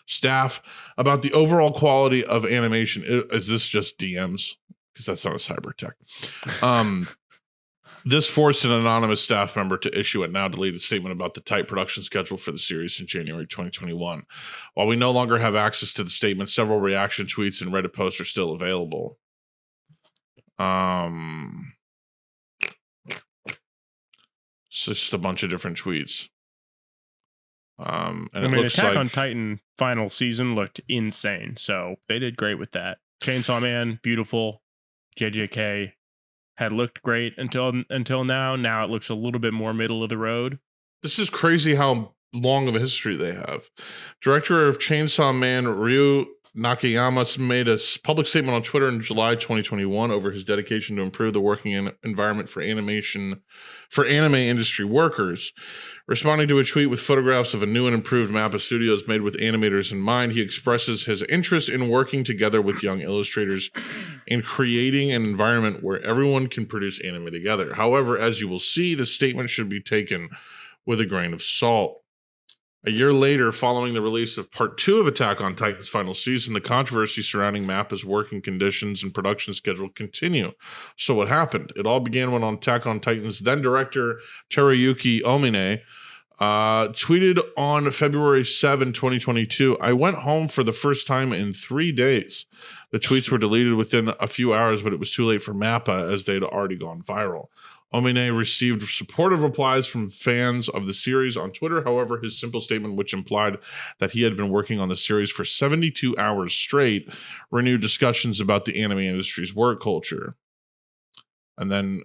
staff about the overall quality of animation. Is this just DMs? Because that's not a cyber attack. This forced an anonymous staff member to issue a now deleted statement about the tight production schedule for the series in January 2021. While we no longer have access to the statement, several reaction tweets and Reddit posts are still available. It's just a bunch of different tweets. And I mean, Attack on Titan final season looked insane, so they did great with that. Chainsaw Man, beautiful. JJK had looked great until now. Now it looks a little bit more middle of the road. This is crazy how long of a history they have. Director of Chainsaw Man, Ryu Nakayama, made a public statement on Twitter in July 2021 over his dedication to improve the working environment for anime industry workers. Responding to a tweet with photographs of a new and improved MAPPA Studios made with animators in mind, he expresses his interest in working together with young illustrators and creating an environment where everyone can produce anime together. However, as you will see, the statement should be taken with a grain of salt. A year later, following the release of Part 2 of Attack on Titan's final season, the controversy surrounding MAPPA's working conditions and production schedule continue. So what happened? It all began when Attack on Titan's then-director, Teruyuki Omine, tweeted on February 7, 2022, I went home for the first time in 3 days. The tweets were deleted within a few hours, but it was too late for MAPPA as they'd already gone viral. Omine received supportive replies from fans of the series on Twitter. However, his simple statement, which implied that he had been working on the series for 72 hours straight, renewed discussions about the anime industry's work culture. And then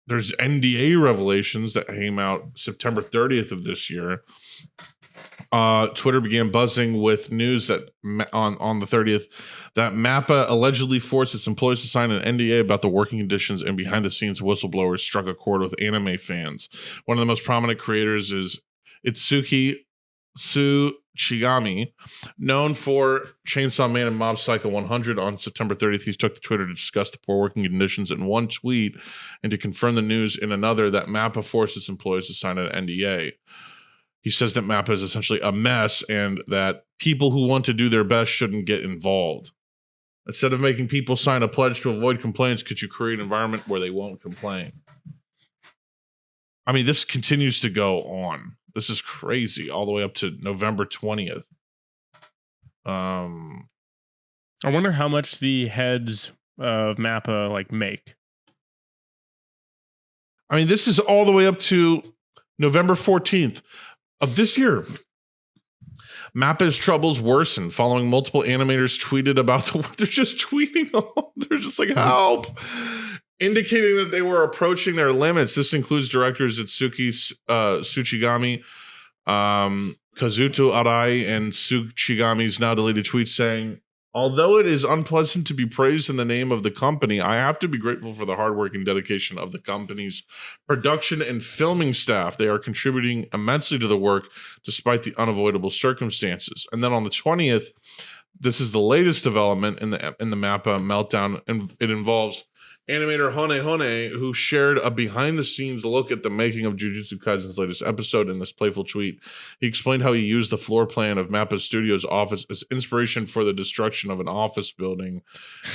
there's NDA revelations that came out September 30th of this year. Twitter began buzzing with news that on the 30th that MAPPA allegedly forced its employees to sign an NDA about the working conditions, and behind the scenes whistleblowers struck a chord with anime fans. One of the most prominent creators is Itsuki Tsuchigami, known for Chainsaw Man and Mob Psycho 100. On September 30th, he took to Twitter to discuss the poor working conditions in one tweet and to confirm the news in another that MAPPA forced its employees to sign an NDA. He says that MAPPA is essentially a mess and that people who want to do their best shouldn't get involved. Instead of making people sign a pledge to avoid complaints, could you create an environment where they won't complain? I mean, this continues to go on. This is crazy, all the way up to November 20th. I wonder how much the heads of MAPPA make. I mean, this is all the way up to November 14th of this year. MAPPA's troubles worsen following multiple animators tweeted about they're just tweeting them. They're just like, help, indicating that they were approaching their limits. This includes directors Atsuki Tsuchigami, Kazuto Arai, and Tsuchigami's now deleted tweet saying, although it is unpleasant to be praised in the name of the company, I have to be grateful for the hard work and dedication of the company's production and filming staff. They are contributing immensely to the work despite the unavoidable circumstances. And then on the 20th, this is the latest development in the MAPPA meltdown, and it involves animator Hone, who shared a behind-the-scenes look at the making of Jujutsu Kaisen's latest episode in this playful tweet. He explained how he used the floor plan of MAPPA Studios' office as inspiration for the destruction of an office building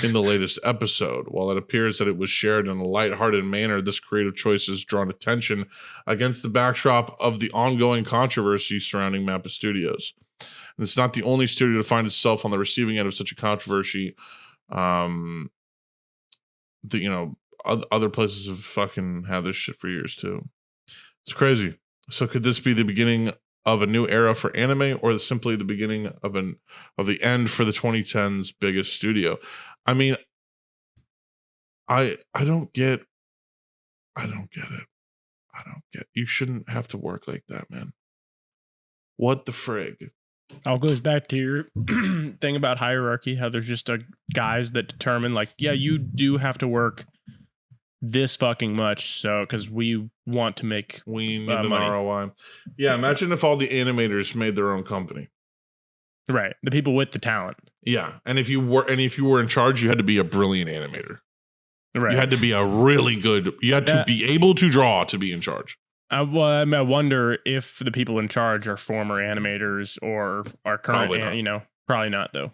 in the latest episode. While it appears that it was shared in a lighthearted manner, this creative choice has drawn attention against the backdrop of the ongoing controversy surrounding MAPPA Studios. And it's not the only studio to find itself on the receiving end of such a controversy. Other places have fucking had this shit for years too. It's crazy. So could this be the beginning of a new era for anime, or simply the beginning of the end for the 2010s biggest studio? I mean, I don't get it. You shouldn't have to work like that, man. What the frig? All goes back to your thing about hierarchy, how there's just guys that determine you do have to work this fucking much, so because we want to make an ROI. Yeah, imagine if all the animators made their own company. Right, the people with the talent. Yeah, and if you were in charge, you had to be a brilliant animator. Right, you had to be a really good. You had to be able to draw to be in charge. I wonder if the people in charge are former animators or are current. Probably not though.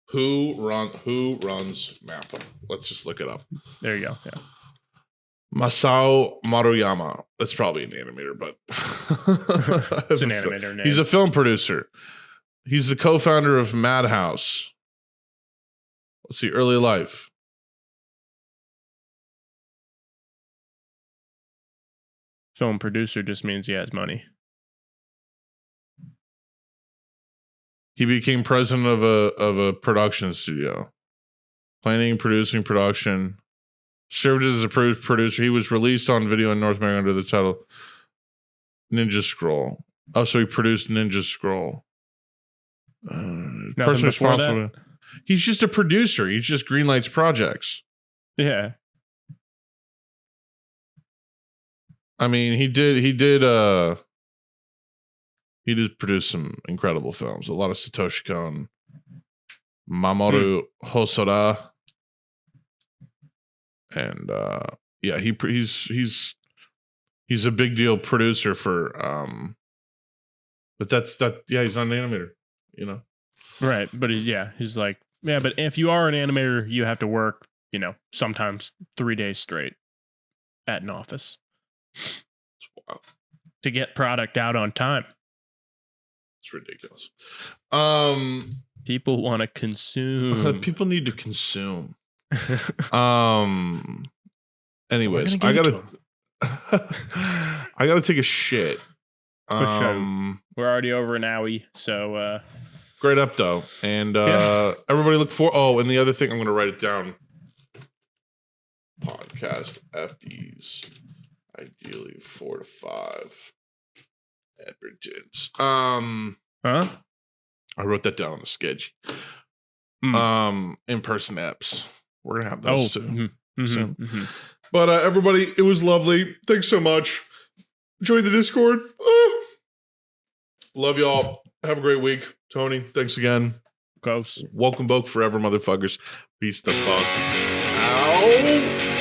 Who runs MAPPA? Let's just look it up. There you go. Yeah. Masao Maruyama. That's probably an animator, but it's an animator name. He's a film producer. He's the co-founder of Madhouse. Let's see, early life. Film producer just means he has money. He became president of a production studio, planning, producing, production. Served as a producer. He was released on video in North America under the title Ninja Scroll. Oh, so he produced Ninja Scroll. Person responsible. He's just a producer. He just greenlights projects. Yeah. I mean, he did produce some incredible films. A lot of Satoshi Kon, Mamoru Hosoda, and he's a big deal producer for but he's not an animator, Right, but he's like, but if you are an animator, you have to work, sometimes 3 days straight at an office. Wow. To get product out on time. It's ridiculous. People want to consume. People need to consume. Anyways, I gotta take a shit. For sure. We're already over an hour, so great up though. And everybody look for and the other thing, I'm gonna write it down. Podcast Eppies. Ideally 4 to 5 Edmonton's. I wrote that down on the sketch. In-person apps. We're gonna have those soon. But everybody, it was lovely. Thanks so much. Join the Discord. Love y'all. Have a great week. Tony, thanks again. Ghost. Woke and Boke forever, motherfuckers. Peace the fuck out.